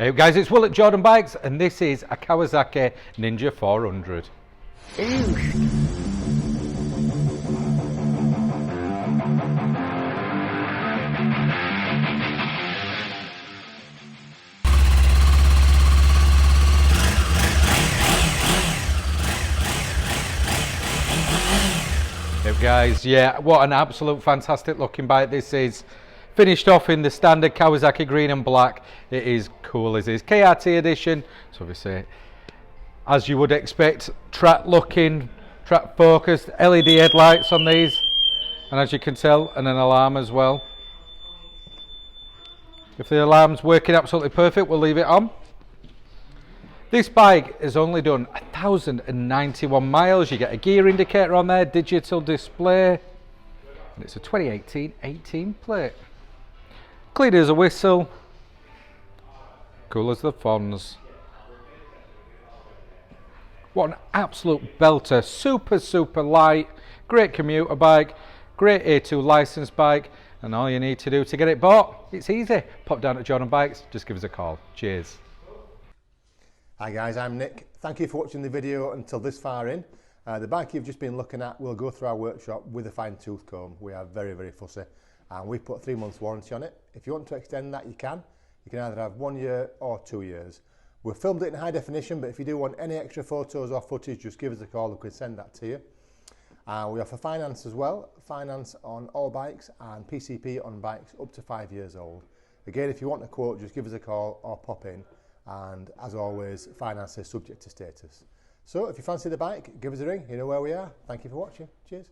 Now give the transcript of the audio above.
Hey guys, it's Will at Jordan Bikes, and this is a Kawasaki Ninja 400. Hey guys, yeah, what an absolute fantastic looking bike this is. Finished off in the standard Kawasaki green and black. It is cool as is. KRT edition, so obviously, as you would expect, track looking, track focused, LED headlights on these, and as you can tell, and an alarm as well. If the alarm's working absolutely perfect, we'll leave it on. This bike has only done 1,091 miles. You get a gear indicator on there, digital display, and it's a 2018 18 plate. Clean as a whistle, cool as the Fonz. What an absolute belter, super light, great commuter bike, great A2 licensed bike, and all you need to do to get it bought, it's easy. Pop down at Jordan Bikes, just give us a call. Cheers. Hi guys, I'm Nick. Thank you for watching the video until this far in. The bike you've just been looking at will go through our workshop with a fine tooth comb. We are very fussy, and we put 3 months warranty on it. If you want to extend that, you can. You can either have 1 year or 2 years. We've filmed it in high definition, but if you do want any extra photos or footage, just give us a call, we can send that to you. We offer finance as well, finance on all bikes and PCP on bikes up to 5 years old. Again, if you want a quote, just give us a call or pop in. And as always, finance is subject to status. So if you fancy the bike, give us a ring. You know where we are. Thank you for watching. Cheers.